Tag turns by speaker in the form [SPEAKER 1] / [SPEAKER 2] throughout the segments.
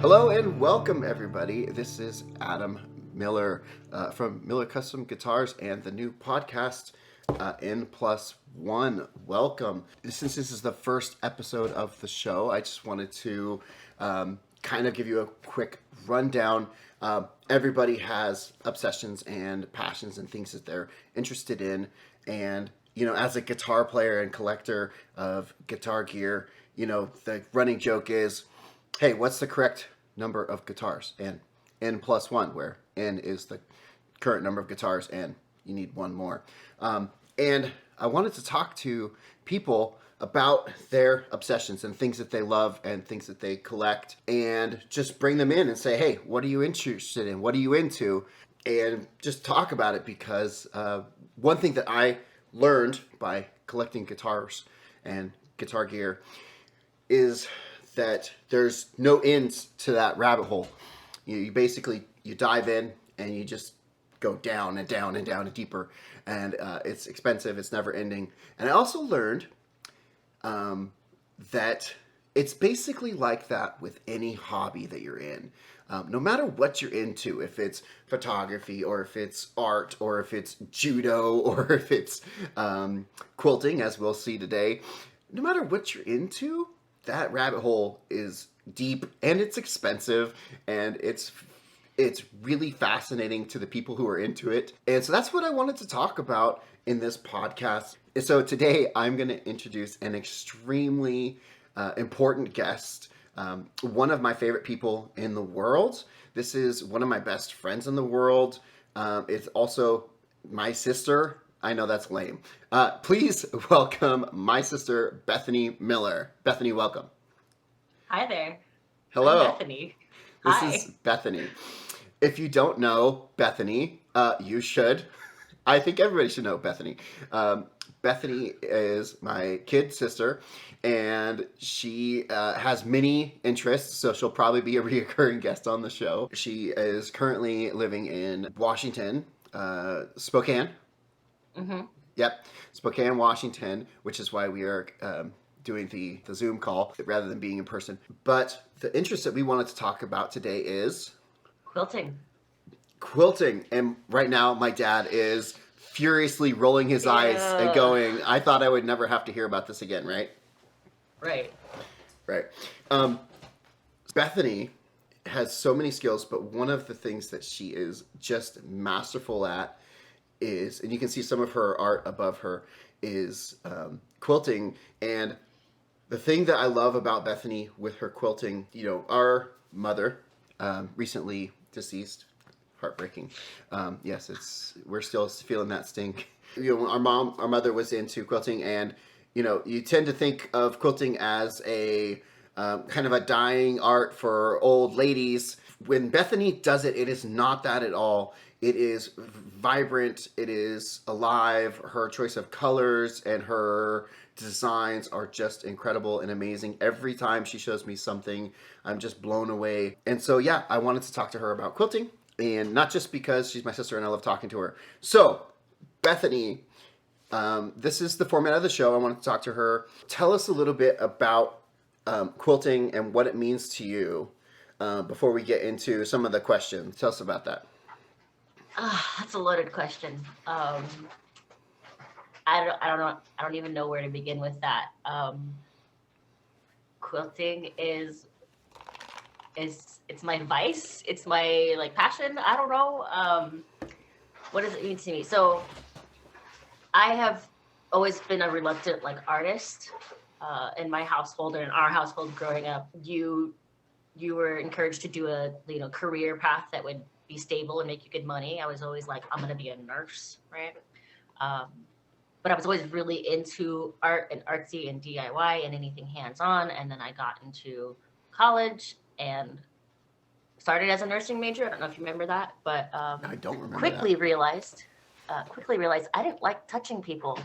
[SPEAKER 1] Hello and welcome, everybody. This is Adam Miller from Miller Custom Guitars and the new podcast, N+1. Welcome. Since this is the first episode of the show, I just wanted to kind of give you a quick rundown. Everybody has obsessions and passions and things that they're interested in. And, as a guitar player and collector of guitar gear, the running joke is, hey, what's the correct number of guitars? And N+1, where N is the current number of guitars and you need one more. And I wanted to talk to people about their obsessions and things that they love and things that they collect, and just bring them in and say, hey, what are you interested in? What are you into? And just talk about it, because one thing that I learned by collecting guitars and guitar gear is that there's no end to that rabbit hole. You basically dive in and you just go down and down and down and deeper, and it's expensive. It's never ending. And I also learned that it's basically like that with any hobby that you're in. No matter what you're into, if it's photography or if it's art or if it's judo or if it's quilting, as we'll see today, no matter what you're into, that rabbit hole is deep and it's expensive, and it's really fascinating to the people who are into it. And so that's what I wanted to talk about in this podcast. And so today I'm going to introduce an extremely important guest, one of my favorite people in the world. This is one of my best friends in the world. It's also my sister. I know that's lame. Please welcome my sister, Bethany Miller. Bethany, welcome.
[SPEAKER 2] Hi there.
[SPEAKER 1] Hello.
[SPEAKER 2] I'm Bethany.
[SPEAKER 1] This is Bethany. If you don't know Bethany, you should. I think everybody should know Bethany. Bethany is my kid sister, and she has many interests, so she'll probably be a recurring guest on the show. She is currently living in Washington, Spokane.
[SPEAKER 2] Mm-hmm.
[SPEAKER 1] Yep, Spokane, Washington, which is why we are doing the Zoom call rather than being in person. But the interest that we wanted to talk about today is
[SPEAKER 2] Quilting.
[SPEAKER 1] And right now, my dad is furiously rolling his eyes and going, I thought I would never have to hear about this again, right?
[SPEAKER 2] Right.
[SPEAKER 1] Bethany has so many skills, but one of the things that she is just masterful at is, and you can see some of her art above her, is quilting. And the thing that I love about Bethany with her quilting, our mother, recently deceased, heartbreaking. Yes, we're still feeling that stink. Our mother was into quilting, and you tend to think of quilting as a kind of a dying art for old ladies. When Bethany does it, it is not that at all. It is vibrant, it is alive. Her choice of colors and her designs are just incredible and amazing. Every time she shows me something, I'm just blown away. And so, I wanted to talk to her about quilting, and not just because she's my sister and I love talking to her. So, Bethany, this is the format of the show. I wanted to talk to her. Tell us a little bit about quilting and what it means to you before we get into some of the questions. Tell us about that.
[SPEAKER 2] That's a loaded question. I don't know. I don't even know where to begin with that. Quilting is it's my vice. It's my passion. I don't know. What does it mean to me? So I have always been a reluctant artist. In my household, or in our household growing up, you were encouraged to do a career path that would be stable and make you good money. I was always like, I'm going to be a nurse, right? But I was always really into art and artsy and DIY and anything hands-on. And then I got into college and started as a nursing major. I don't know if you remember that, but
[SPEAKER 1] I don't remember
[SPEAKER 2] quickly realized I didn't like touching people.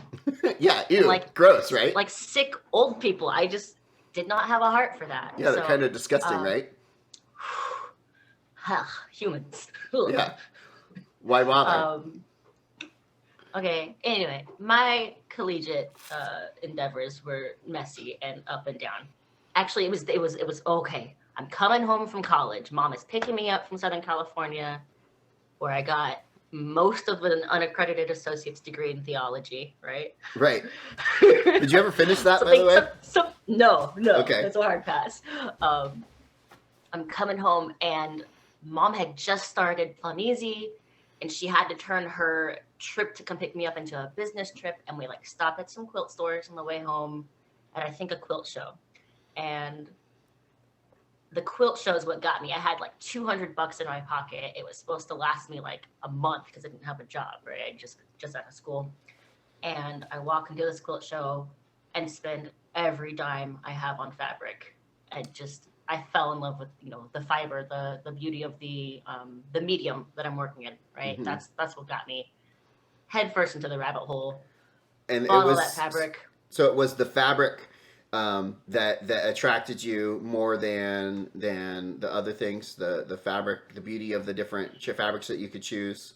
[SPEAKER 1] Yeah, ew, gross, right?
[SPEAKER 2] Like sick old people. I just did not have a heart for that.
[SPEAKER 1] Yeah, they're kind of disgusting, right?
[SPEAKER 2] Humans.
[SPEAKER 1] Yeah. Why bother?
[SPEAKER 2] Okay. Anyway, my collegiate endeavors were messy and up and down. Actually, it was okay. I'm coming home from college. Mom is picking me up from Southern California, where I got most of an unaccredited associate's degree in theology, right?
[SPEAKER 1] Right. Did you ever finish that, by the way?
[SPEAKER 2] No.
[SPEAKER 1] Okay.
[SPEAKER 2] That's a hard pass. I'm coming home, and Mom had just started Plum Easy, and she had to turn her trip to come pick me up into a business trip, and we like stopped at some quilt stores on the way home, and I think a quilt show. And the quilt show is what got me. I had like $200 in my pocket. It was supposed to last me like a month because I didn't have a job, right? I just out of school. And I walk into this quilt show and spend every dime I have on fabric. And just, I fell in love with, the fiber, the beauty of the medium that I'm working in, right?
[SPEAKER 1] Mm-hmm.
[SPEAKER 2] That's what got me head first into the rabbit hole.
[SPEAKER 1] And
[SPEAKER 2] bought all that fabric.
[SPEAKER 1] So it was the fabric that attracted you more than the other things, the fabric, the beauty of the different fabrics that you could choose.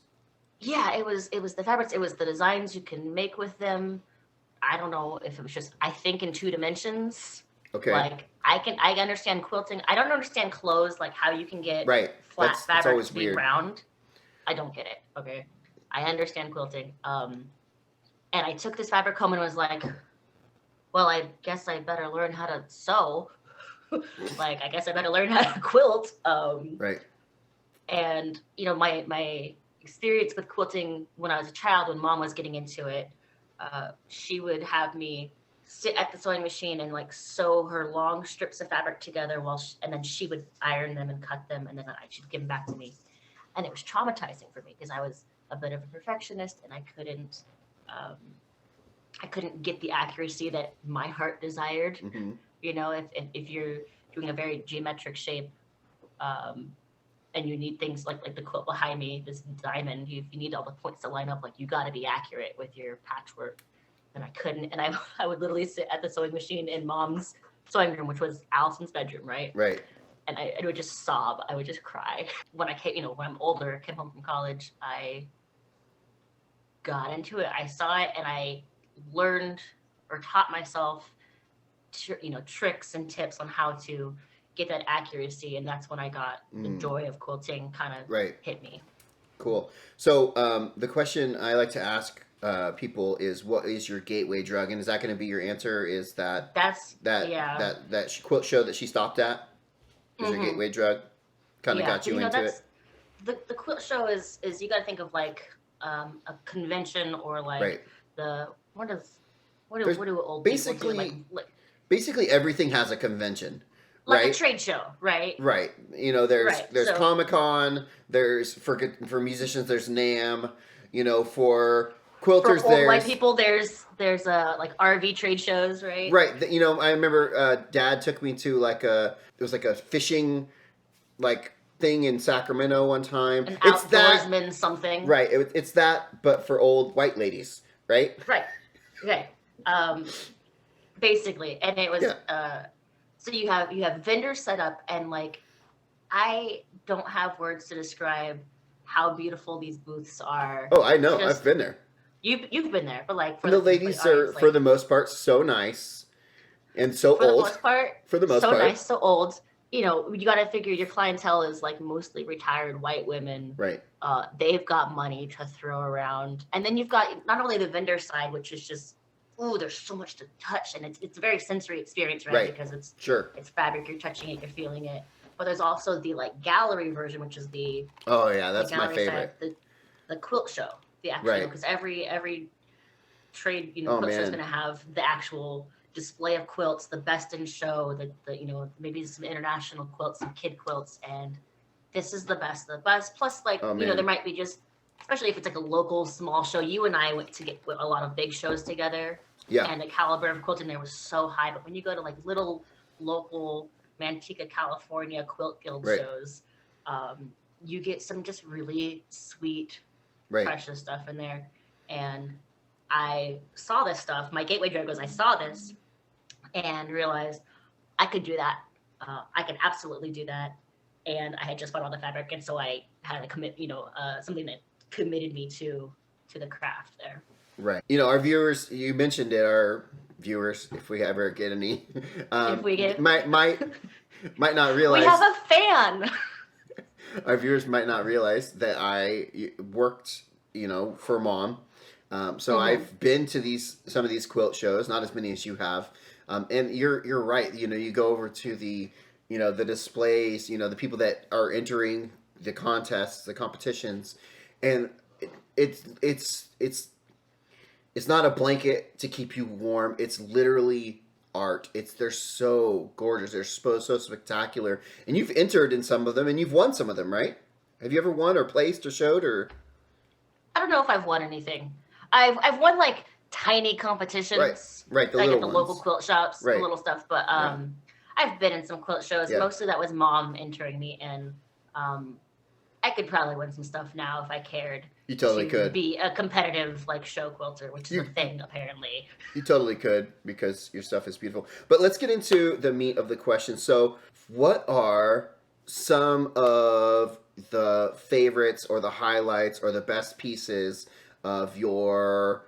[SPEAKER 2] Yeah, it was the fabrics, it was the designs you can make with them. I don't know if it was just, I think in 2 dimensions.
[SPEAKER 1] Okay.
[SPEAKER 2] Like I understand quilting. I don't understand clothes, like how you can get flat fabric to be round. I don't get it. Okay. I understand quilting. And I took this fabric home and was like, well, I guess I better learn how to sew. Like, I guess I better learn how to quilt.
[SPEAKER 1] Right.
[SPEAKER 2] And, my experience with quilting when I was a child, when Mom was getting into it, she would have me sit at the sewing machine and like sew her long strips of fabric together and then she would iron them and cut them, and then she'd give them back to me. And it was traumatizing for me because I was a bit of a perfectionist, and I couldn't get the accuracy that my heart desired.
[SPEAKER 1] Mm-hmm.
[SPEAKER 2] If you're doing a very geometric shape, and you need things like the quilt behind me, this diamond, you need all the points to line up, like you got to be accurate with your patchwork. And I couldn't, and I would literally sit at the sewing machine in Mom's sewing room, which was Allison's bedroom, right?
[SPEAKER 1] Right.
[SPEAKER 2] And I would just sob. I would just cry. When I came, when I'm older, came home from college, I got into it. I saw it, and I learned or taught myself, tricks and tips on how to get that accuracy, and that's when I got the joy of quilting kind of hit me.
[SPEAKER 1] Cool. So the question I like to ask people is, what is your gateway drug, and is that going to be your answer? Is that quilt show that she stopped at is your gateway drug? Kind of got you into it.
[SPEAKER 2] The quilt show is you got to think of like a convention, or like what do old people do?
[SPEAKER 1] Basically everything has a convention.
[SPEAKER 2] Like a trade show, right?
[SPEAKER 1] Right. There's Comic-Con, there's for musicians there's NAMM, for quilters
[SPEAKER 2] for old white people there's like RV trade shows, right?
[SPEAKER 1] Right. I remember Dad took me to there was like a fishing thing in Sacramento one time.
[SPEAKER 2] An outdoorsman something.
[SPEAKER 1] Right. It's that, but for old white ladies, right?
[SPEAKER 2] Right. Okay. Basically, and it was so you have vendors set up, and like I don't have words to describe how beautiful these booths are.
[SPEAKER 1] Oh, I know. I've been there.
[SPEAKER 2] You've been there, but like
[SPEAKER 1] the ladies are for the most part so nice and so old. For the most part,
[SPEAKER 2] nice, so old. You got to figure your clientele is like mostly retired white women.
[SPEAKER 1] Right.
[SPEAKER 2] They've got money to throw around, and then you've got not only the vendor side, which is just, there's so much to touch, and it's a very sensory experience, right? Because it's fabric, you're touching it, you're feeling it. But there's also the like gallery version, which is
[SPEAKER 1] that's my favorite.
[SPEAKER 2] Side, the quilt show, the actual, because every trade quilt show is going to have the actual display of quilts, the best in show, the maybe some international quilts, some kid quilts, and this is the best of the best. Plus, there might be just, especially if it's like a local small show. You and I went to get a lot of big shows together. Yeah. And the caliber of quilting there was so high. But when you go to like little local Manteca, California quilt guild shows, you get some just really sweet, precious stuff in there. And I saw this stuff. My gateway drug was I saw this and realized I could do that. I could absolutely do that. And I had just bought all the fabric, and so I had to commit, something that committed me to the craft there.
[SPEAKER 1] Right. Our viewers, you mentioned it, are viewers, if we ever get any,
[SPEAKER 2] If we get,
[SPEAKER 1] might not
[SPEAKER 2] we
[SPEAKER 1] realize.
[SPEAKER 2] have a fan.
[SPEAKER 1] Our viewers might not realize that I worked, for Mom. So I've been to some of these quilt shows, not as many as you have. And you're right. You go over to the the displays, the people that are entering the contests, the competitions, and it's not a blanket to keep you warm. It's literally art. They're so gorgeous. They're so spectacular. And you've entered in some of them, and you've won some of them, right? Have you ever won or placed or showed or?
[SPEAKER 2] I don't know if I've won anything. I've won like tiny competitions,
[SPEAKER 1] right, the
[SPEAKER 2] like
[SPEAKER 1] little
[SPEAKER 2] at the
[SPEAKER 1] ones.
[SPEAKER 2] local quilt shops,
[SPEAKER 1] Right.
[SPEAKER 2] the little stuff. But I've been in some quilt shows.
[SPEAKER 1] Yeah.
[SPEAKER 2] Mostly that was Mom entering me, and I could probably win some stuff now if I cared.
[SPEAKER 1] You totally could
[SPEAKER 2] Be a competitive like show quilter, which is a thing apparently.
[SPEAKER 1] You totally could, because your stuff is beautiful. But let's get into the meat of the question. So, what are some of the favorites or the highlights or the best pieces of your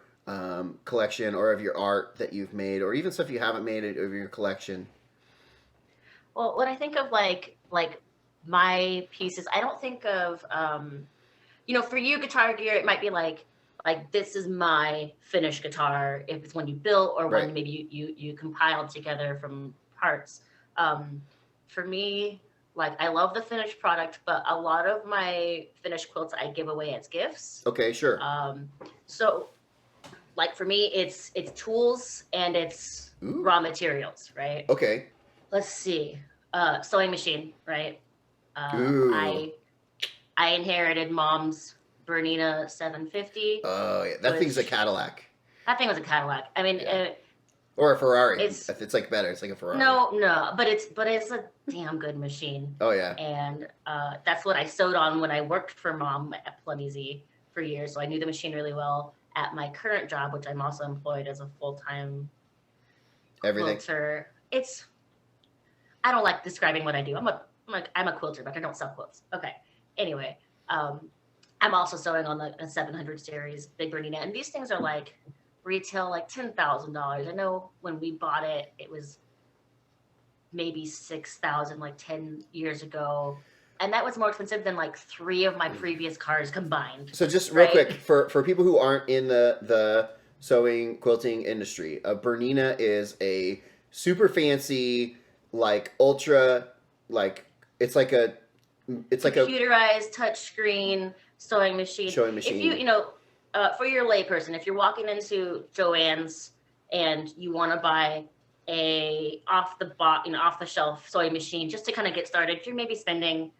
[SPEAKER 1] collection or of your art that you've made, or even stuff you haven't made of your collection?
[SPEAKER 2] Well, when I think of like my pieces, I don't think of for you guitar gear, it might be like this is my finished guitar if it's one you built or
[SPEAKER 1] Right.
[SPEAKER 2] one maybe you compiled together from parts. For me, like I love the finished product, but a lot of my finished quilts I give away as gifts.
[SPEAKER 1] Okay, sure.
[SPEAKER 2] So like for me, it's tools and it's
[SPEAKER 1] Ooh.
[SPEAKER 2] raw materials, right?
[SPEAKER 1] Okay.
[SPEAKER 2] Let's see. Sewing machine, right?
[SPEAKER 1] Ooh.
[SPEAKER 2] I inherited Mom's Bernina 750.
[SPEAKER 1] Oh, yeah. That thing's a Cadillac.
[SPEAKER 2] That thing was a Cadillac. I mean,
[SPEAKER 1] Yeah. Or a Ferrari.
[SPEAKER 2] It's
[SPEAKER 1] like better. It's like a Ferrari.
[SPEAKER 2] no, but it's a damn good machine.
[SPEAKER 1] Oh, yeah.
[SPEAKER 2] And that's what I sewed on when I worked for Mom at Plum Easy for years. So I knew the machine really well. At my current job, which I'm also employed as a full-time quilter, I don't like describing what I do. I'm a quilter, but I don't sell quilts. Okay. Anyway, I'm also sewing on a 700 series Big Bernina, and these things are like retail like $10,000. I know when we bought it, it was maybe $6,000 like 10 years ago, and that was more expensive than like 3 of my previous cars combined.
[SPEAKER 1] So just real quick for people who aren't in the sewing quilting industry, a Bernina is a super fancy, like ultra, like it's like a
[SPEAKER 2] computerized touchscreen sewing machine. If you for your layperson, if you're walking into Joann's and you want to buy a off the shelf sewing machine just to kind of get started, you're maybe spending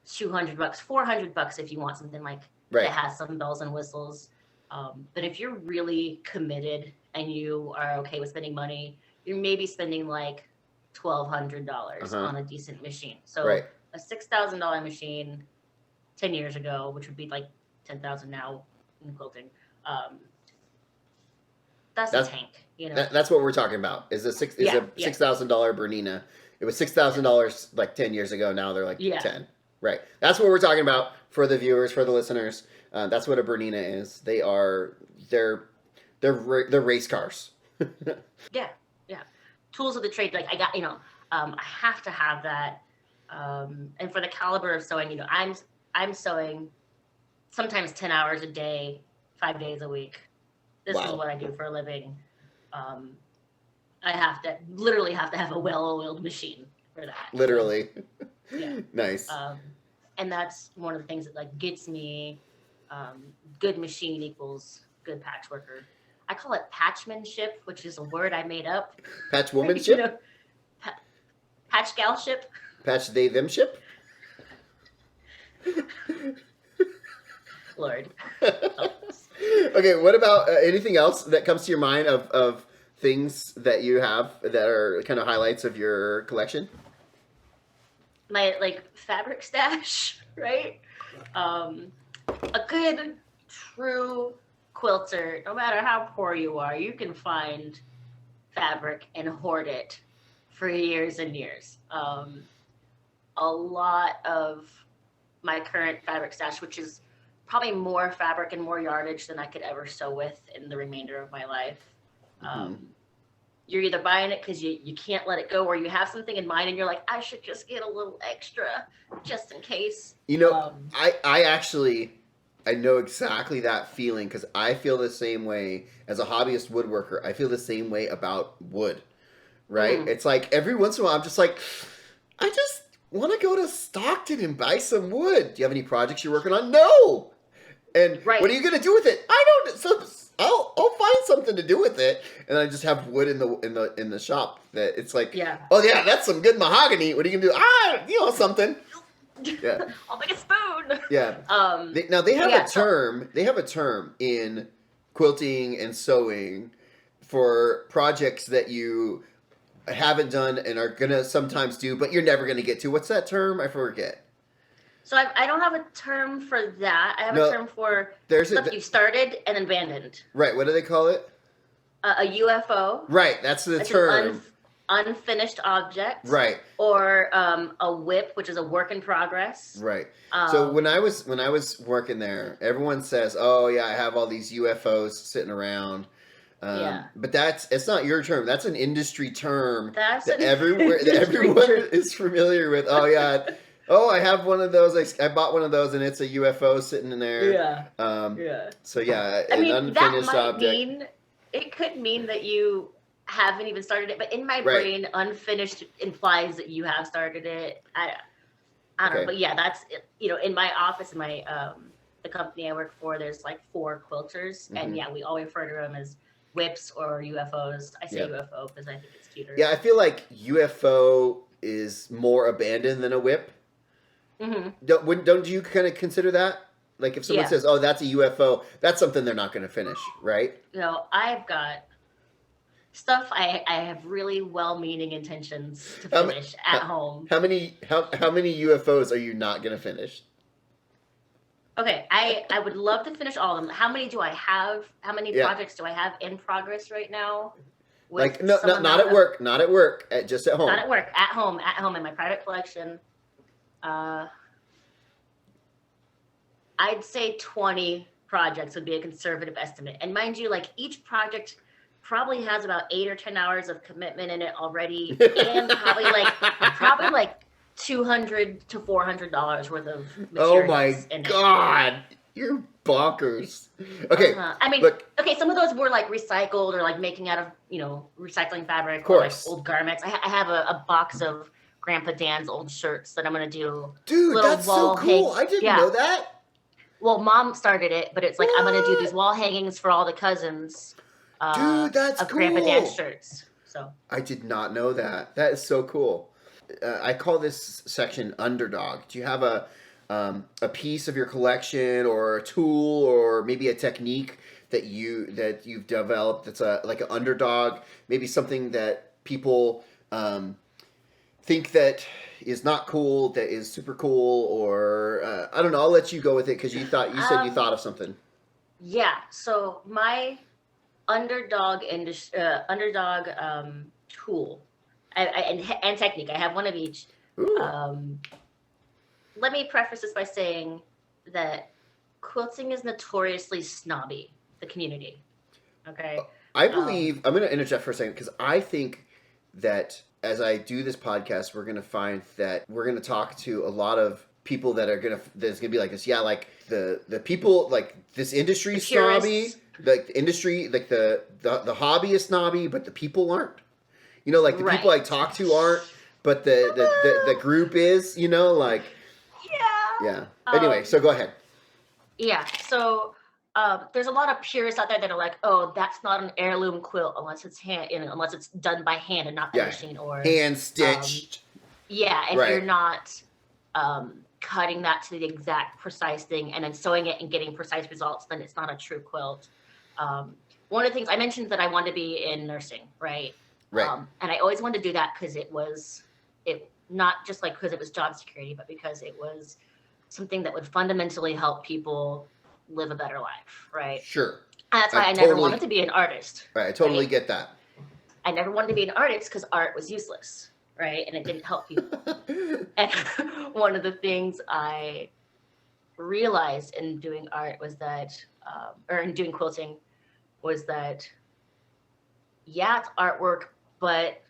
[SPEAKER 2] $200, $400 if you want something like that has some bells and whistles. But if you're really committed and you are okay with spending money, you're maybe spending like $1,200 on a decent machine. So a $6,000 machine 10 years ago, which would be like $10,000 now in quilting, that's a tank.
[SPEAKER 1] That's what we're talking about. Is a $6,000 Bernina. It was $6,000 like 10 years ago. Now they're like 10. Right. That's what we're talking about for the viewers, for the listeners. That's what a Bernina is. They're race cars.
[SPEAKER 2] Yeah. Tools of the trade. Like I got, I have to have that. And for the caliber of sewing, I'm sewing sometimes 10 hours a day, 5 days a week. This is what I do for a living. I literally have to have a well-oiled machine for that.
[SPEAKER 1] Literally.
[SPEAKER 2] Yeah.
[SPEAKER 1] Nice.
[SPEAKER 2] And that's one of the things that like gets me good machine equals good patchworker. I call it patchmanship, which is a word I made up.
[SPEAKER 1] Patchwomanship?
[SPEAKER 2] Patch galship.
[SPEAKER 1] Patch they them ship?
[SPEAKER 2] Lord.
[SPEAKER 1] Okay, what about anything else that comes to your mind of things that you have that are kind of highlights of your collection?
[SPEAKER 2] My fabric stash, right? A good true quilter, no matter how poor you are, you can find fabric and hoard it for years and years. A lot of my current fabric stash, which is probably more fabric and more yardage than I could ever sew with in the remainder of my life. you're either buying it because you can't let it go, or you have something in mind and you're like, I should just get a little extra just in case.
[SPEAKER 1] You know, I actually, I know exactly that feeling because I feel the same way as a hobbyist woodworker. I feel the same way about wood, right? It's like every once in a while I'm just like, I just want to go to Stockton and buy some wood. Do you have any projects you're working on? No. And what are you going to do with it? I don't. So I'll find something to do with it, and I just have wood in the shop. That it's like, oh yeah, that's some good mahogany. What are you gonna do? Something. Yeah.
[SPEAKER 2] I'll make a spoon.
[SPEAKER 1] Yeah. They have a term. They have a term in quilting and sewing for projects that you haven't done and are gonna sometimes do, but you're never gonna get to. What's that term? I forget.
[SPEAKER 2] So I don't have a term for that. I have a term for stuff you started and then abandoned.
[SPEAKER 1] Right. What do they call it?
[SPEAKER 2] A UFO.
[SPEAKER 1] Right. That's the term.
[SPEAKER 2] Unfinished object.
[SPEAKER 1] Right.
[SPEAKER 2] Or a whip, which is a work in progress.
[SPEAKER 1] Right. So when I was working there, everyone says, "Oh yeah, I have all these UFOs sitting around." But it's not your term. That's an industry term that everyone is familiar with. Oh yeah. Oh, I have one of those. I bought one of those, and it's a UFO sitting in there.
[SPEAKER 2] Yeah.
[SPEAKER 1] So yeah,
[SPEAKER 2] I mean,
[SPEAKER 1] unfinished
[SPEAKER 2] that might
[SPEAKER 1] object.
[SPEAKER 2] It could mean that you haven't even started it, but in my brain, unfinished implies that you have started it. I don't know, but yeah, that's in my office, in my the company I work for, there's like 4 quilters, and we all refer to them as whips or UFOs. I say UFO because I think it's cuter.
[SPEAKER 1] Yeah, I feel like UFO is more abandoned than a whip. Don't you kind of consider that? Like if someone says, "Oh, that's a UFO," that's something they're not going to finish, right?
[SPEAKER 2] I've got stuff I have really well-meaning intentions to finish at home.
[SPEAKER 1] How many UFOs are you not going to finish?
[SPEAKER 2] Okay, I would love to finish all of them. How many do I have? How many projects do I have in progress right now?
[SPEAKER 1] Like not at work, just at home.
[SPEAKER 2] Not at work, at home in my private collection. I'd say 20 projects would be a conservative estimate. And mind you, like each project probably has about 8 or 10 hours of commitment in it already, and probably like $200 to $400 worth of materials.
[SPEAKER 1] Oh my God, you're bonkers. Okay,
[SPEAKER 2] I mean, some of those were like recycled or like making out of recycling fabric or like old garments. I have a box of Grandpa Dan's old shirts that I'm gonna do.
[SPEAKER 1] Dude, that's so cool. I didn't know that.
[SPEAKER 2] Well, Mom started it, but it's like I'm gonna do these wall hangings for all the cousins.
[SPEAKER 1] Dude, that's
[SPEAKER 2] of
[SPEAKER 1] cool.
[SPEAKER 2] Grandpa Dan's shirts. So I
[SPEAKER 1] did not know that. That is so cool. I call this section Underdog. Do you have a piece of your collection or a tool or maybe a technique that you've developed that's like an underdog? Maybe something that people think that is not cool, that is super cool, or I don't know. I'll let you go with it because you said you thought of something.
[SPEAKER 2] Yeah. So my underdog tool and technique. I have one of each. Let me preface this by saying that quilting is notoriously snobby, the community. Okay.
[SPEAKER 1] I believe I'm going to interject for a second because I think that as I do this podcast, we're going to find that we're going to talk to a lot of people that are there's going to be like this. Yeah, like the people, like this industry snobby, like the industry, like the hobby is snobby, but the people aren't. Like the people I talk to aren't, but the group is. Like. Yeah. Anyway, so go ahead.
[SPEAKER 2] Yeah. So there's a lot of purists out there that are like, oh, that's not an heirloom quilt unless it's unless it's done by hand and not by machine or
[SPEAKER 1] hand stitched.
[SPEAKER 2] If you're not cutting that to the exact precise thing and then sewing it and getting precise results, then it's not a true quilt. One of the things I mentioned that I wanted to be in nursing, right?
[SPEAKER 1] Right.
[SPEAKER 2] And I always wanted to do that because it not just like because it was job security, but because it was something that would fundamentally help people live a better life, right?
[SPEAKER 1] Sure.
[SPEAKER 2] And that's why I never wanted to be an artist.
[SPEAKER 1] Right, I totally get that.
[SPEAKER 2] I never wanted to be an artist because art was useless, right? And it didn't help people. And one of the things I realized in doing art was that, or in doing quilting, was that, it's artwork, but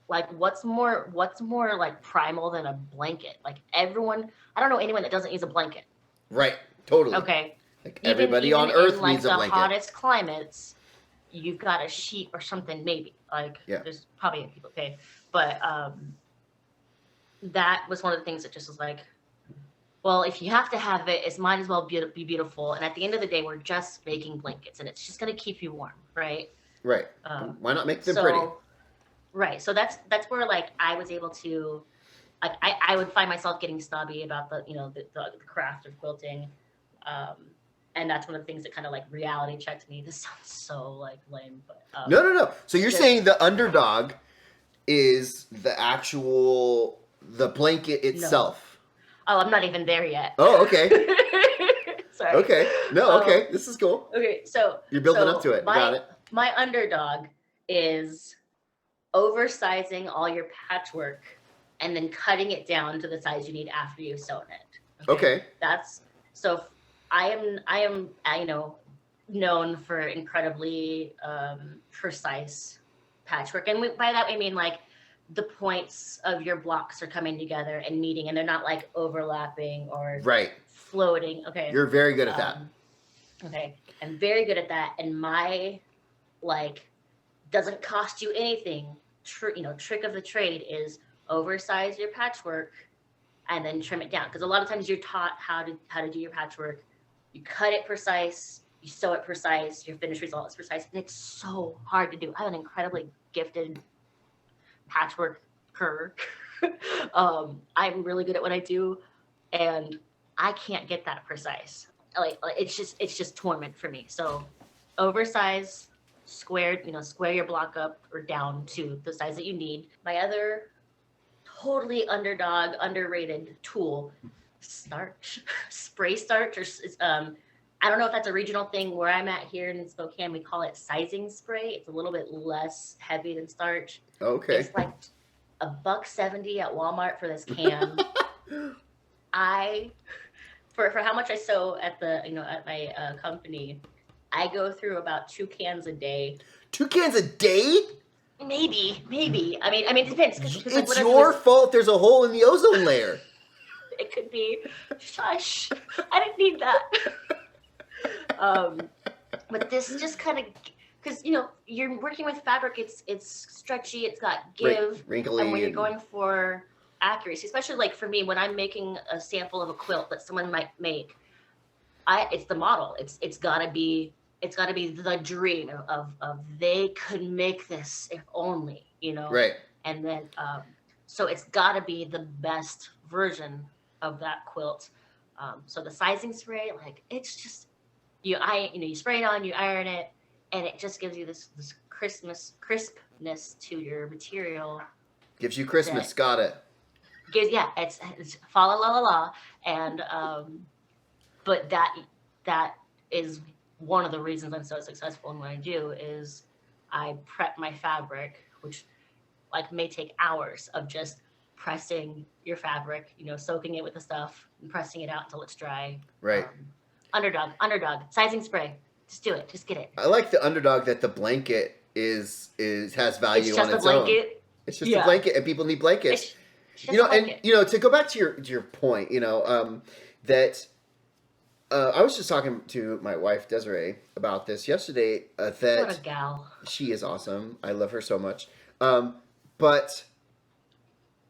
[SPEAKER 2] like what's more like primal than a blanket? Like everyone, I don't know anyone that doesn't use a blanket.
[SPEAKER 1] Right. Totally.
[SPEAKER 2] Okay.
[SPEAKER 1] Like everybody on Earth
[SPEAKER 2] in, like,
[SPEAKER 1] needs a blanket.
[SPEAKER 2] the hottest climates, you've got a sheet or something, maybe. Like, there's probably people pay. But that was one of the things that just was like, well, if you have to have it, it might as well be beautiful. And at the end of the day, we're just making blankets, and it's just going to keep you warm, right?
[SPEAKER 1] Right. Why not make them pretty?
[SPEAKER 2] Right. So that's where, like, I was able to, like, I would find myself getting snobby about the, you know, the craft of quilting. And that's one of the things that kind of like reality checked me. This sounds so like lame, but
[SPEAKER 1] no. So you're saying the Underdog is the blanket itself?
[SPEAKER 2] No. Oh, I'm not even there yet.
[SPEAKER 1] Oh, okay.
[SPEAKER 2] Sorry.
[SPEAKER 1] Okay. No, okay. This is cool.
[SPEAKER 2] Okay, so
[SPEAKER 1] you're building up to it. Got it.
[SPEAKER 2] My Underdog is oversizing all your patchwork and then cutting it down to the size you need after you've sewn it.
[SPEAKER 1] Okay.
[SPEAKER 2] That's so. I am, you know, known for incredibly precise patchwork, and by that we mean like the points of your blocks are coming together and meeting, and they're not like overlapping or floating. Okay,
[SPEAKER 1] you're very good at that.
[SPEAKER 2] Okay, I'm very good at that, and my like doesn't cost you anything. Trick of the trade is oversize your patchwork and then trim it down, because a lot of times you're taught how to do your patchwork. You cut it precise, you sew it precise, your finished result is precise, and it's so hard to do. I have an incredibly gifted patchworker. I'm really good at what I do, and I can't get that precise. Like it's just torment for me. So oversize, square your block up or down to the size that you need. My other totally underrated tool, starch, spray starch, or I don't know if that's a regional thing. Where I'm at here in Spokane, we call it sizing spray. It's a little bit less heavy than starch.
[SPEAKER 1] Okay.
[SPEAKER 2] It's like $1.70 at Walmart for this can. For how much I sew at at my company, I go through about 2 cans a day.
[SPEAKER 1] 2 cans a day?
[SPEAKER 2] Maybe. I mean, it depends.
[SPEAKER 1] It's your fault. There's a hole in the ozone layer.
[SPEAKER 2] It could be. Shush. I didn't need that. But this just kind of, because you're working with fabric. It's stretchy. It's got give.
[SPEAKER 1] Wrinkly.
[SPEAKER 2] And when you're going for accuracy, especially like for me, when I'm making a sample of a quilt that someone might make, it's the model. It's gotta be the dream of they could make this if only,
[SPEAKER 1] Right.
[SPEAKER 2] And then so it's gotta be the best version of that quilt. So the sizing spray, like, it's just you spray it on, you iron it, and it just gives you this crispness to your material.
[SPEAKER 1] Gives you Christmas. Got it.
[SPEAKER 2] It's fa la la la la, and but that is one of the reasons I'm so successful in what I do is I prep my fabric, which like may take hours of just pressing your fabric, soaking it with the stuff and pressing it out until it's dry.
[SPEAKER 1] Right.
[SPEAKER 2] Underdog, sizing spray. Just do it. Just get it.
[SPEAKER 1] I like the Underdog that the blanket has value on its own. It's just a blanket, and people need blankets. And to go back to your point, that I was just talking to my wife Desiree about this yesterday. That
[SPEAKER 2] what a gal.
[SPEAKER 1] She is awesome. I love her so much. But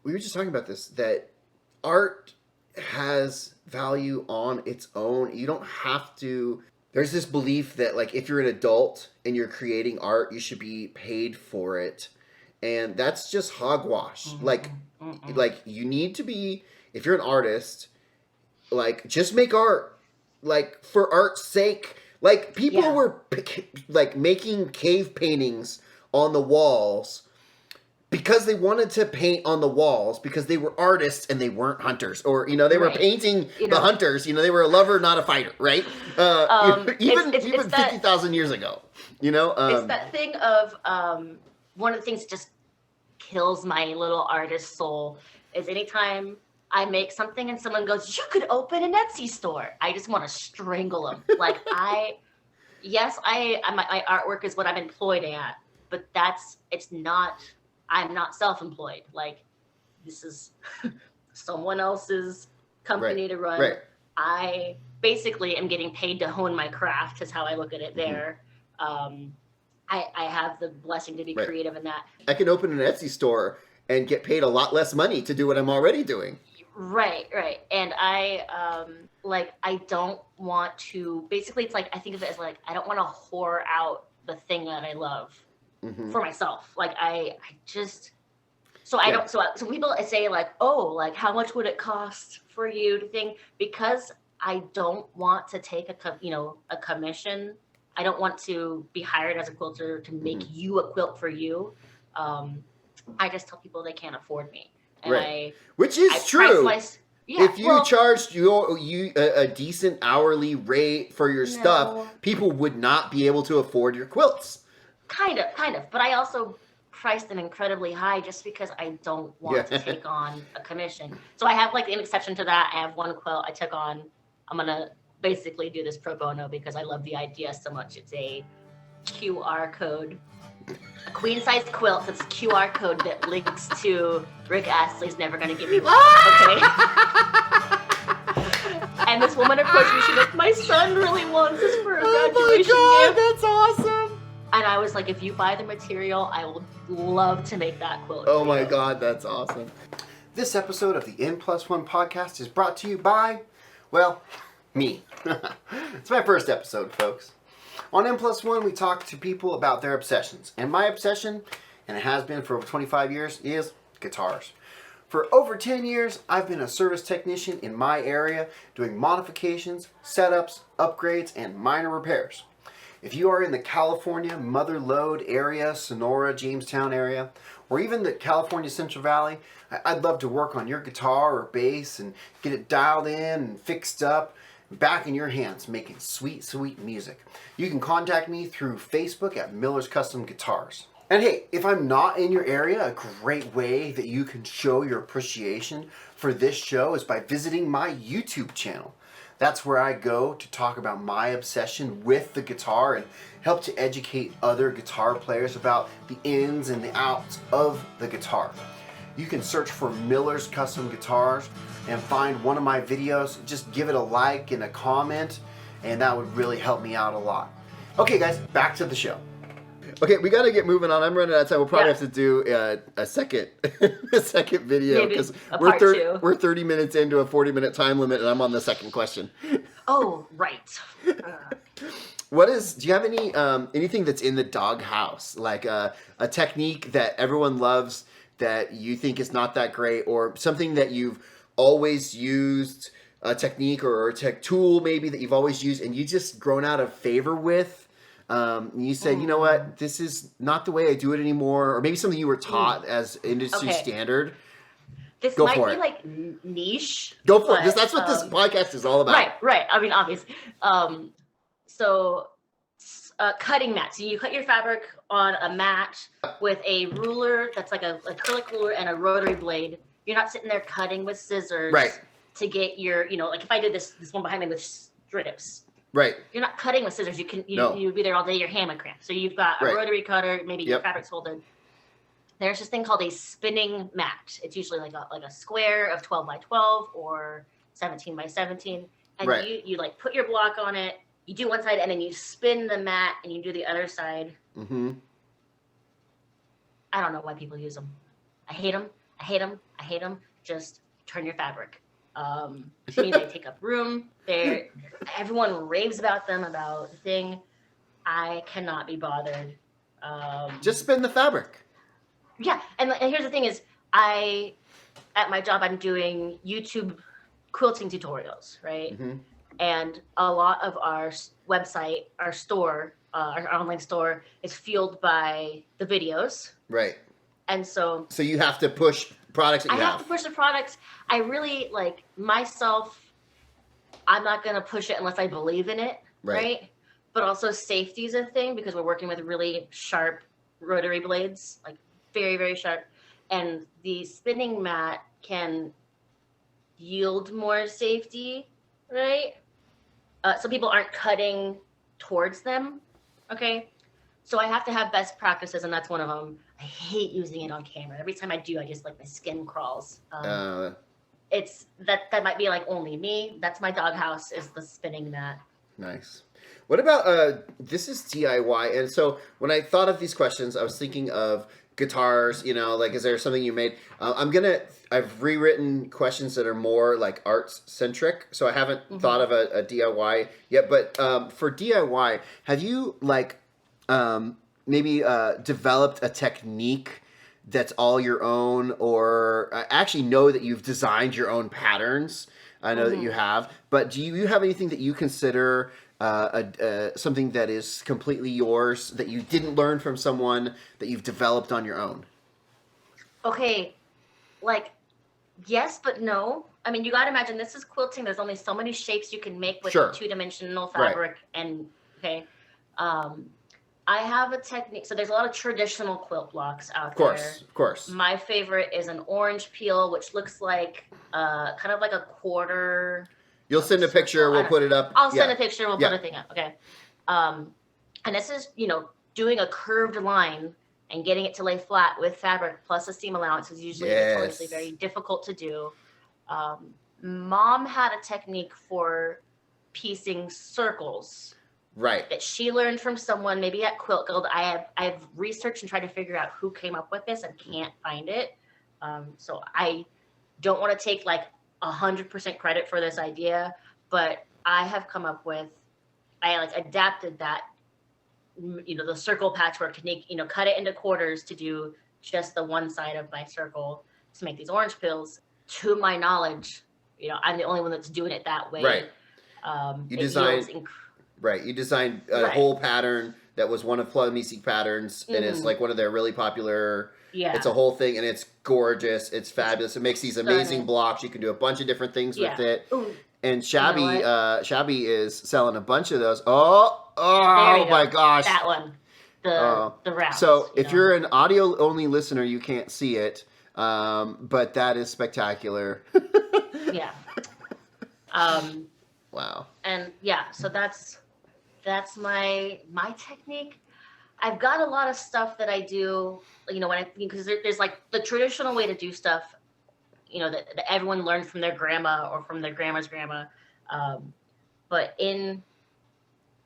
[SPEAKER 1] we were just talking about this, that art has value on its own. You don't have to. There's this belief that, like, if you're an adult and you're creating art, you should be paid for it. And that's just hogwash. Mm-hmm. Like you need to be, if you're an artist, like, just make art, like, for art's sake. Like, people were like making cave paintings on the walls because they wanted to paint on the walls because they were artists and they weren't hunters, or they were painting the hunters. They were a lover, not a fighter, right? Even 50,000 years ago.
[SPEAKER 2] It's that thing of one of the things that just kills my little artist soul is anytime I make something and someone goes, "You could open an Etsy store." I just want to strangle them. Like, my artwork is what I'm employed at, but it's not I'm not self-employed. Like, this is someone else's company to run.
[SPEAKER 1] Right.
[SPEAKER 2] I basically am getting paid to hone my craft, is how I look at it there. I have the blessing to be creative in that.
[SPEAKER 1] I can open an Etsy store and get paid a lot less money to do what I'm already doing.
[SPEAKER 2] Right. And I don't want to, basically it's like, I think of it as like, I don't want to whore out the thing that I love for myself. Like I just, so people say like, oh, like how much would it cost for you to think, because I don't want to take a commission. I don't want to be hired as a quilter to make you a quilt for you. I just tell people they can't afford me. And
[SPEAKER 1] which is true. If you charged you a decent hourly rate for your stuff, people would not be able to afford your quilts.
[SPEAKER 2] Kind of. But I also price them incredibly high just because I don't want to take on a commission. So I have like an exception to that. I have one quilt I took on. I'm going to basically do this pro bono because I love the idea so much. It's a QR code. A queen size quilt. It's a QR code that links to Rick Astley's Never Gonna Give Me Up. Okay. And this woman approached me. She's like, my son really wants this for a graduation gift.
[SPEAKER 1] Oh my God, that's awesome.
[SPEAKER 2] And I was like, if you buy the material, I will love to make that quilt.
[SPEAKER 1] Oh my God, that's awesome. This episode of the N+1 Podcast is brought to you by, well, me. It's my first episode, folks. On N+1, we talk to people about their obsessions. And my obsession, and it has been for over 25 years, is guitars. For over 10 years, I've been a service technician in my area doing modifications, setups, upgrades, and minor repairs. If you are in the California Mother Lode area, Sonora, Jamestown area, or even the California Central Valley, I'd love to work on your guitar or bass and get it dialed in and fixed up, back in your hands, making sweet, sweet music. You can contact me through Facebook at Miller's Custom Guitars. And hey, if I'm not in your area, a great way that you can show your appreciation for this show is by visiting my YouTube channel. That's where I go to talk about my obsession with the guitar and help to educate other guitar players about the ins and the outs of the guitar. You can search for Miller's Custom Guitars and find one of my videos. Just give it a like and a comment, and that would really help me out a lot. Okay, guys, back to the show. Okay, we got to get moving on. I'm running out of time. We'll probably have to do a second video because we're 30 minutes into a 40-minute time limit, and I'm on the second question.
[SPEAKER 2] Oh, right.
[SPEAKER 1] Do you have anything that's in the doghouse, like a technique that everyone loves that you think is not that great, or something that you've always used, a technique or a tech tool maybe that you've always used and you just grown out of favor with? You said, you know what, this is not the way I do it anymore, or maybe something you were taught as industry standard.
[SPEAKER 2] This might be like niche.
[SPEAKER 1] Go for it. That's what this podcast is all about.
[SPEAKER 2] Right. I mean, obviously. Cutting mat. So you cut your fabric on a mat with a ruler that's like a acrylic ruler and a rotary blade. You're not sitting there cutting with scissors to get your, like if I did this one behind me with strips.
[SPEAKER 1] Right.
[SPEAKER 2] You're not cutting with scissors. You'd be there all day. Your hand would cramp. So you've got a rotary cutter. Maybe your fabric's folded. There's this thing called a spinning mat. It's usually like a square of 12 by 12 or 17 by 17. And you like put your block on it. You do one side and then you spin the mat and you do the other side. Mm-hmm. I don't know why people use them. I hate them. Just turn your fabric. To me, they take up room. Everyone raves about them, about the thing. I cannot be bothered.
[SPEAKER 1] Just spin the fabric.
[SPEAKER 2] Yeah, and here's the thing is, at my job, I'm doing YouTube quilting tutorials, right? Mm-hmm. And a lot of our website, our store, our online store is fueled by the videos.
[SPEAKER 1] Right.
[SPEAKER 2] And so
[SPEAKER 1] you have to push products that you have.
[SPEAKER 2] I have to push the products. I really, like, myself, I'm not going to push it unless I believe in it, right? But also safety is a thing because we're working with really sharp rotary blades, like very, very sharp. And the spinning mat can yield more safety, right? So people aren't cutting towards them, okay? So I have to have best practices, and that's one of them. I hate using it on camera. Every time I do, I just like my skin crawls. It's that might be like only me. That's my doghouse, is the spinning mat.
[SPEAKER 1] Nice. What about this is DIY, and so when I thought of these questions, I was thinking of guitars. You know, like is there something you made? I've rewritten questions that are more like arts centric, so I haven't thought of a DIY yet. But for DIY, have you like maybe developed a technique that's all your own, or I actually know that you've designed your own patterns. I know that you have, but do you have anything that you consider something that is completely yours that you didn't learn from someone that you've developed on your own?
[SPEAKER 2] Okay, like yes, but no. I mean, you got to imagine this is quilting. There's only so many shapes you can make with
[SPEAKER 1] Sure.
[SPEAKER 2] two-dimensional fabric, and okay. I have a technique. So there's a lot of traditional quilt blocks out there.
[SPEAKER 1] Of course.
[SPEAKER 2] My favorite is an orange peel, which looks like kind of like a quarter.
[SPEAKER 1] You'll send a picture. We'll put it up.
[SPEAKER 2] I'll send a picture. We'll put a thing up. Okay. And this is, doing a curved line and getting it to lay flat with fabric plus a seam allowance is usually notoriously very difficult to do. Mom had a technique for piecing circles.
[SPEAKER 1] Right.
[SPEAKER 2] That she learned from someone, maybe at Quilt Guild. I've researched and tried to figure out who came up with this and can't find it. So I don't want to take like 100% credit for this idea, but I have come up with, I like adapted that, the circle patchwork technique, cut it into quarters to do just the one side of my circle to make these orange pills. To my knowledge, I'm the only one that's doing it that way.
[SPEAKER 1] Right. You designed a whole pattern that was one of Plumy's patterns, and it's like one of their really popular. Yeah. It's a whole thing, and it's gorgeous. It's fabulous. It makes these amazing blocks. You can do a bunch of different things with it. Ooh. And Shabby is selling a bunch of those. Oh my gosh.
[SPEAKER 2] That one. The wraps.
[SPEAKER 1] So if you're an audio only listener, you can't see it. But that is spectacular.
[SPEAKER 2] Yeah.
[SPEAKER 1] Wow.
[SPEAKER 2] And so that's my technique. I've got a lot of stuff that I do, because there's like the traditional way to do stuff, that everyone learned from their grandma or from their grandma's grandma. But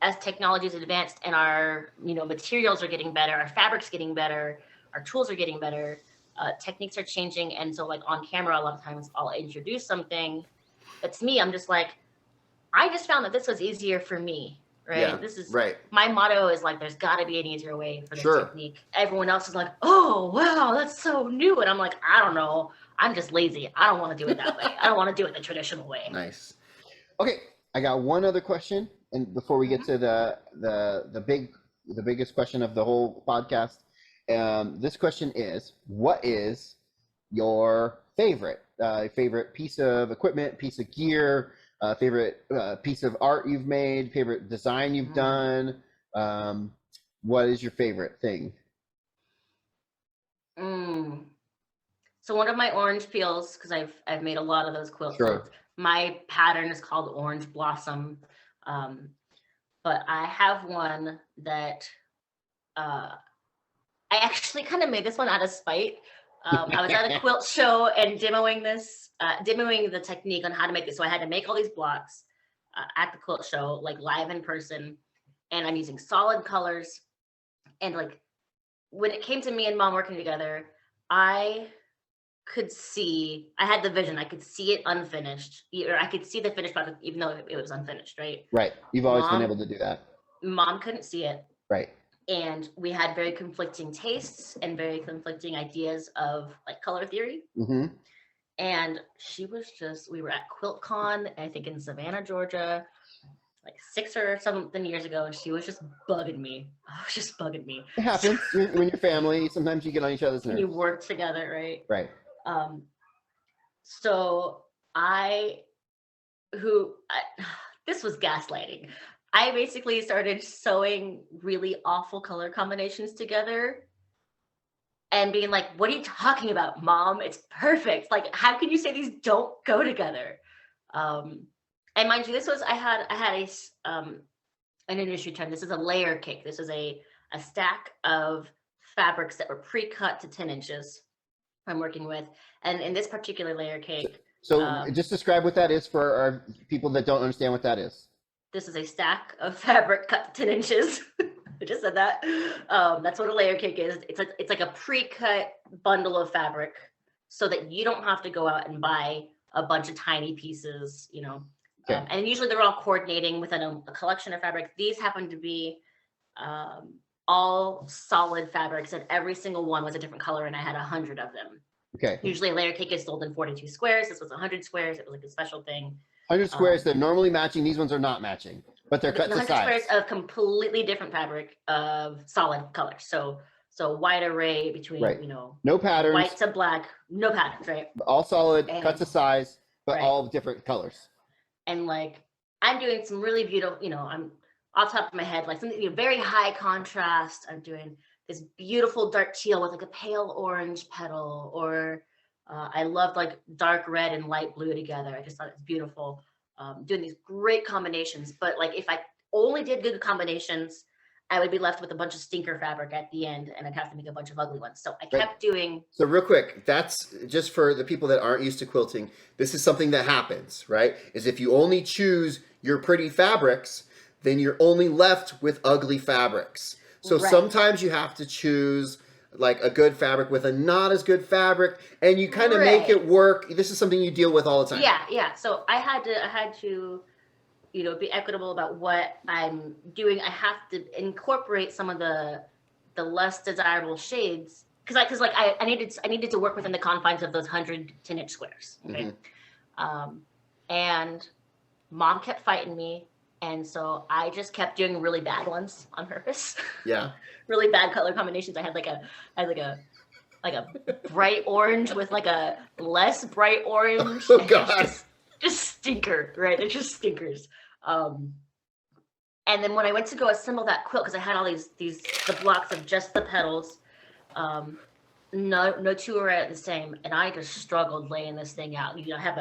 [SPEAKER 2] as technology is advanced and our, materials are getting better, our fabric's getting better, our tools are getting better, techniques are changing. And so like on camera, a lot of times I'll introduce something that's me. I'm just like, I just found that this was easier for me, right?
[SPEAKER 1] Yeah,
[SPEAKER 2] this is
[SPEAKER 1] right.
[SPEAKER 2] My motto is like, there's got to be an easier way for this technique. Everyone else is like, oh, wow, that's so new. And I'm like, I don't know. I'm just lazy. I don't want to do it that way. I don't want to do it the traditional way.
[SPEAKER 1] Nice. Okay, I got one other question, and before we get to the biggest question of the whole podcast, this question is: what is your favorite piece of equipment, piece of gear? Favorite piece of art you've made, favorite design you've done. What is your favorite thing?
[SPEAKER 2] So one of my orange peels, because I've made a lot of those quilts.
[SPEAKER 1] Sure.
[SPEAKER 2] My pattern is called Orange Blossom. But I have one that I actually kind of made this one out of spite. I was at a quilt show and demoing the technique on how to make this. So I had to make all these blocks at the quilt show, like live in person. And I'm using solid colors. And like when it came to me and Mom working together, I had the vision. I could see it unfinished, or I could see the finished product, even though it was unfinished, right?
[SPEAKER 1] Right. You've always been able to do that.
[SPEAKER 2] Mom couldn't see it.
[SPEAKER 1] Right.
[SPEAKER 2] And we had very conflicting tastes and very conflicting ideas of like color theory.
[SPEAKER 1] Mm-hmm.
[SPEAKER 2] And we were at QuiltCon, I think in Savannah, Georgia, like 6 or something years ago. And she was just bugging me.
[SPEAKER 1] It happens when you're family. Sometimes you get on each other's nerves.
[SPEAKER 2] You work together, right?
[SPEAKER 1] Right.
[SPEAKER 2] So this was gaslighting. I basically started sewing really awful color combinations together and being like, what are you talking about, Mom? It's perfect. Like, how can you say these don't go together? And mind you, this was, I had an industry term. This is a layer cake. This is a a stack of fabrics that were pre-cut to 10 inches I'm working with. And in this particular layer cake,
[SPEAKER 1] So just describe what that is for our people that don't understand what that is.
[SPEAKER 2] this is a stack of fabric cut to 10 inches. I just said that. That's what a layer cake is. It's like a pre-cut bundle of fabric so that you don't have to go out and buy a bunch of tiny pieces, you know.
[SPEAKER 1] Okay.
[SPEAKER 2] And usually they're all coordinating within a collection of fabric. These happen to be all solid fabrics, and every single one was a different color, and I had 100 of them.
[SPEAKER 1] Okay.
[SPEAKER 2] Usually a layer cake is sold in 42 squares. This was 100 squares. It was like a special thing.
[SPEAKER 1] 100 squares, they're normally matching. These ones are not matching, but they're cut to size.
[SPEAKER 2] 100 squares of completely different fabric of solid colors. So wide array between,
[SPEAKER 1] right.
[SPEAKER 2] you know,
[SPEAKER 1] no patterns,
[SPEAKER 2] white to black, no patterns, right?
[SPEAKER 1] All solid, cut to size, but
[SPEAKER 2] right.
[SPEAKER 1] all different colors.
[SPEAKER 2] And like, I'm doing some really beautiful, you know, I'm off the top of my head, like something, you know, very high contrast. I'm doing this beautiful dark teal with like a pale orange petal, or I loved like dark red and light blue together. I just thought it's beautiful. Doing these great combinations, but like if I only did good combinations, I would be left with a bunch of stinker fabric at the end, and I'd have to make a bunch of ugly ones. So I kept doing.
[SPEAKER 1] So real quick, that's just for the people that aren't used to quilting. This is something that happens, right? Is if you only choose your pretty fabrics, then you're only left with ugly fabrics. So sometimes you have to choose like a good fabric with a not as good fabric, and you kind of make it work. This is something you deal with all the time.
[SPEAKER 2] Yeah. So I had to, you know, be equitable about what I'm doing. I have to incorporate some of the less desirable shades because I needed to work within the confines of those 100 10-inch squares. Okay? Mm-hmm. And Mom kept fighting me, and so I just kept doing really bad ones on purpose.
[SPEAKER 1] Yeah.
[SPEAKER 2] Really bad color combinations. I had like a bright orange with like a less bright orange.
[SPEAKER 1] Oh God.
[SPEAKER 2] Just stinker, right? They're just stinkers. And then when I went to go assemble that quilt, because I had all the blocks of just the petals, no two are the same, and I just struggled laying this thing out. You know, I have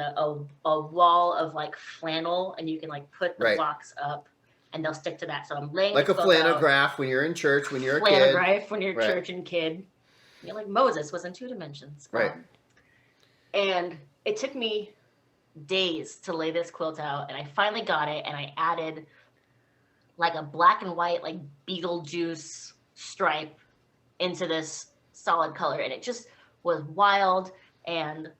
[SPEAKER 2] a wall of like flannel, and you can like put the blocks up, and they'll stick to that. So I'm laying
[SPEAKER 1] like a flannelgraph when you're in church, when you're a kid.
[SPEAKER 2] Flannelgraph when you're church and kid. You're like Moses was in 2 dimensions.
[SPEAKER 1] Right.
[SPEAKER 2] And it took me days to lay this quilt out, and I finally got it, and I added like a black and white like Beetlejuice stripe into this solid color, and it just was wild, and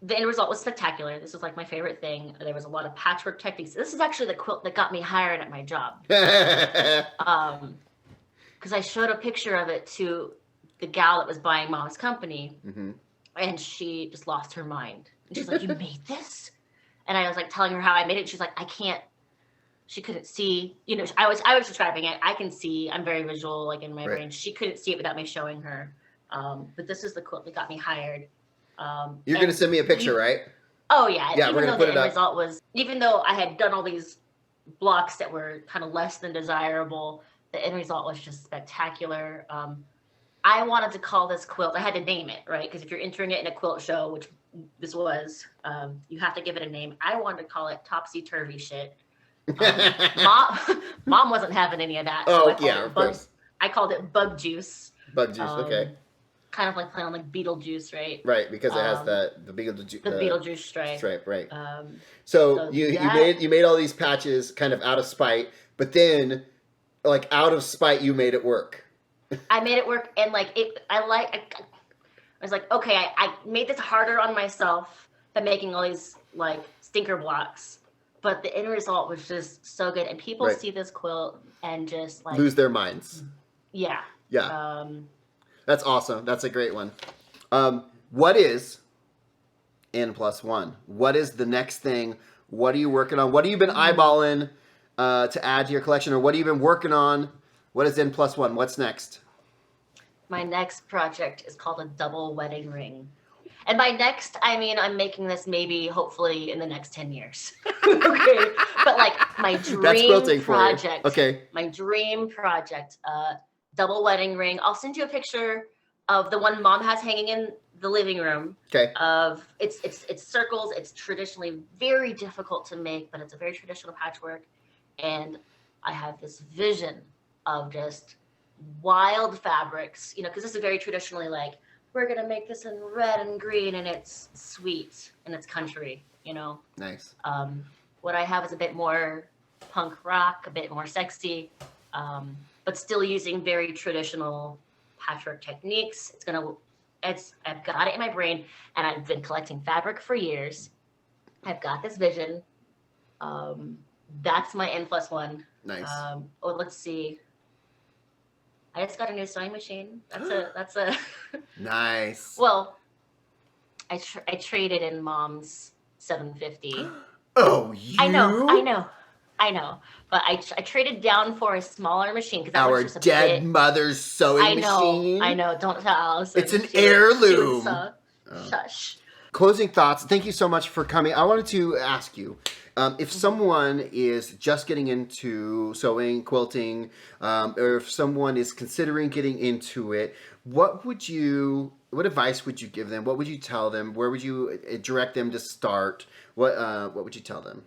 [SPEAKER 2] the end result was spectacular. This was like my favorite thing. There was a lot of patchwork techniques. This is actually the quilt that got me hired at my job. Because I showed a picture of it to the gal that was buying Mom's company, and she just lost her mind. And she's like, "You made this?" And I was like telling her how I made it. She's like, "I can't." She couldn't see. You know, I was describing it. I can see. I'm very visual, like in my brain. She couldn't see it without me showing her. But this is the quilt that got me hired.
[SPEAKER 1] You're going to send me a picture, right?
[SPEAKER 2] Oh, yeah.
[SPEAKER 1] Yeah, we're going to put it up.
[SPEAKER 2] Result was, even though I had done all these blocks that were kind of less than desirable, the end result was just spectacular. I wanted to call this quilt, I had to name it, right? Because if you're entering it in a quilt show, which this was, you have to give it a name. I wanted to call it Topsy-Turvy Shit. Mom wasn't having any of that.
[SPEAKER 1] So of course.
[SPEAKER 2] I called it Bug Juice.
[SPEAKER 1] Bug Juice, okay.
[SPEAKER 2] Kind of like playing on like Beetlejuice, right?
[SPEAKER 1] Right, because it has the Beetlejuice. The
[SPEAKER 2] Beetlejuice stripe.
[SPEAKER 1] Stripe, right. So you made all these patches kind of out of spite, but then like out of spite you made it work.
[SPEAKER 2] I made it work, and like I was like, okay, I made this harder on myself by making all these like stinker blocks, but the end result was just so good, and people see this quilt and just like
[SPEAKER 1] lose their minds.
[SPEAKER 2] Yeah.
[SPEAKER 1] That's awesome. That's a great one. What is N+1? What is the next thing? What are you working on? What have you been eyeballing to add to your collection, or what have you been working on? What is N+1? What's next?
[SPEAKER 2] My next project is called a double wedding ring. And by next, I mean I'm making this maybe, hopefully, in the next 10 years. Okay? But like my dream project.
[SPEAKER 1] Okay. My
[SPEAKER 2] dream project, double wedding ring. I'll send you a picture of the one Mom has hanging in the living room.
[SPEAKER 1] Okay.
[SPEAKER 2] Of it's circles. It's traditionally very difficult to make, but it's a very traditional patchwork. And I have this vision of just wild fabrics, because this is very traditionally like, we're going to make this in red and green and it's sweet and it's country,
[SPEAKER 1] Nice.
[SPEAKER 2] What I have is a bit more punk rock, a bit more sexy, but still using very traditional patchwork techniques. I've got it in my brain, and I've been collecting fabric for years. I've got this vision. That's my N+1.
[SPEAKER 1] Nice.
[SPEAKER 2] Let's see. I just got a new sewing machine. That's a
[SPEAKER 1] Nice.
[SPEAKER 2] Well, I traded in Mom's 750.
[SPEAKER 1] Oh, you?
[SPEAKER 2] I know. But I traded down for a smaller machine because
[SPEAKER 1] our dead mother's sewing machine.
[SPEAKER 2] I know. Don't tell Allison.
[SPEAKER 1] It's an heirloom.
[SPEAKER 2] Shush.
[SPEAKER 1] Closing thoughts. Thank you so much for coming. I wanted to ask you, if someone is just getting into sewing, quilting, or if someone is considering getting into it, what advice would you give them? What would you tell them? Where would you direct them to start? What would you tell them?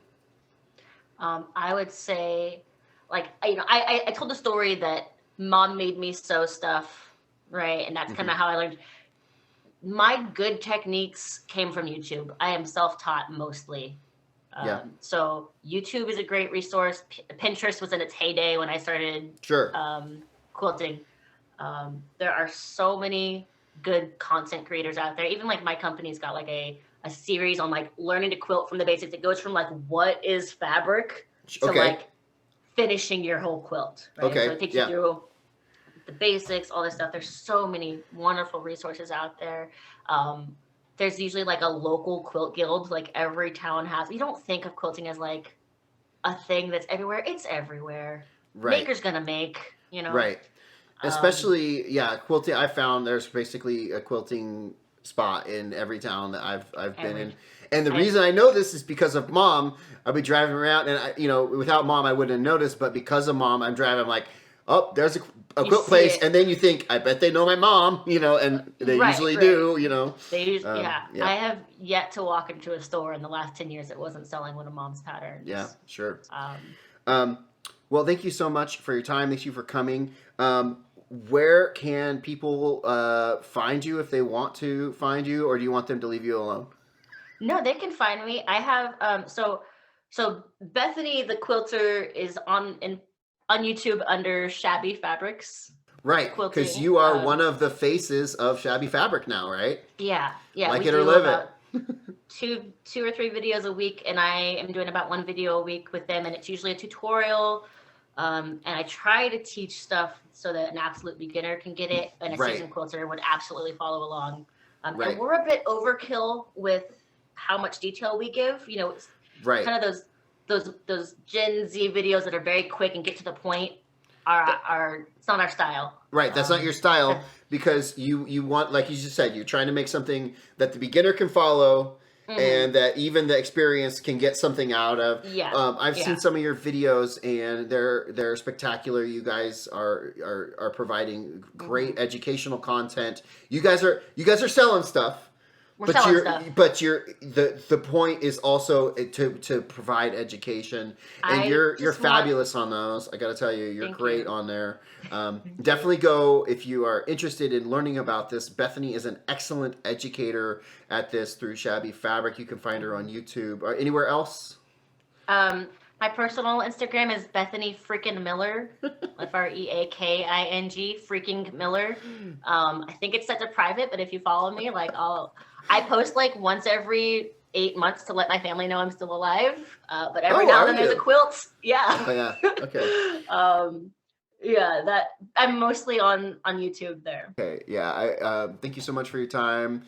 [SPEAKER 2] I would say, I told the story that Mom made me sew stuff, right? And that's kind of how I learned. My good techniques came from YouTube. I am self-taught mostly. So YouTube is a great resource. Pinterest was in its heyday when I started quilting. There are so many good content creators out there. Even like my company's got like a series on like learning to quilt from the basics. It goes from like what is fabric to like finishing your whole quilt. Right?
[SPEAKER 1] Okay.
[SPEAKER 2] So it takes you through the basics, all this stuff. There's so many wonderful resources out there. There's usually like a local quilt guild, like every town has. You don't think of quilting as like a thing that's everywhere. It's everywhere.
[SPEAKER 1] Right.
[SPEAKER 2] Maker's gonna make,
[SPEAKER 1] Right. Especially, quilting. I found there's basically a quilting spot in every town that I've been in. And the reason I know this is because of Mom. I'll be driving around and without Mom I wouldn't have noticed, but because of Mom I'm driving, I'm like, oh, there's a quilt place, and then you think, I bet they know my mom, and they usually do,
[SPEAKER 2] They usually, I have yet to walk into a store in the last 10 years that wasn't selling one of Mom's patterns.
[SPEAKER 1] Yeah, sure. Well, thank you so much for your time. Thank you for coming. Where can people find you if they want to find you, or do you want them to leave you alone?
[SPEAKER 2] No, they can find me. I have so Bethany the Quilter is on YouTube under Shabby Fabrics.
[SPEAKER 1] Right, because you are one of the faces of Shabby Fabric now, right?
[SPEAKER 2] Yeah.
[SPEAKER 1] Like it or live it.
[SPEAKER 2] two or three videos a week, and I am doing about one video a week with them, and it's usually a tutorial. And I try to teach stuff so that an absolute beginner can get it, and a seasoned quilter would absolutely follow along. And we're a bit overkill with how much detail we give. It's kind of those Gen Z videos that are very quick and get to the point. It's not our style.
[SPEAKER 1] Right, that's not your style because you want, like you just said, you're trying to make something that the beginner can follow. And that even the experience can get something out of. I've seen some of your videos, and they're spectacular. You guys are providing great educational content. You guys are selling stuff. But the point is also to provide education, and you're fabulous on those. I got to tell you, you're great on there. Definitely go if you are interested in learning about this. Bethany is an excellent educator at this through Shabby Fabric. You can find her on YouTube or anywhere else.
[SPEAKER 2] My personal Instagram is Bethany freaking Miller, FREAKING freaking Miller. I think it's set to private, but if you follow me, I post like once every 8 months to let my family know I'm still alive. But every now and then there's a quilt. Yeah.
[SPEAKER 1] Oh, yeah. Okay.
[SPEAKER 2] That I'm mostly on YouTube there.
[SPEAKER 1] Okay. Yeah. I thank you so much for your time.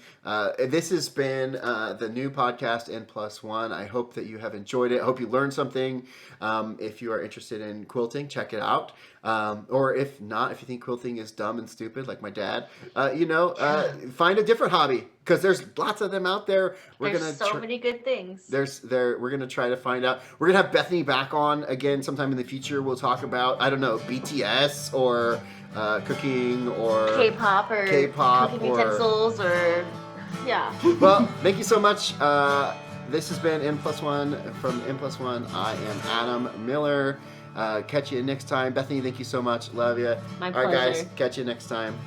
[SPEAKER 1] This has been the new podcast N+1. I hope that you have enjoyed it. I hope you learned something. If you are interested in quilting, check it out. Or if not, if you think quilting is dumb and stupid, like my dad, find a different hobby because there's lots of them out there.
[SPEAKER 2] There's so many good things.
[SPEAKER 1] We're gonna try to find out. We're gonna have Bethany back on again sometime in the future. We'll talk about BTS or cooking or
[SPEAKER 2] K-pop or cooking utensils or
[SPEAKER 1] Well, thank you so much. This has been N+1 from N+1. I am Adam Miller. Catch you next time. Bethany, thank you so much. Love you.
[SPEAKER 2] My
[SPEAKER 1] All right, guys.
[SPEAKER 2] pleasure.
[SPEAKER 1] Catch you next time.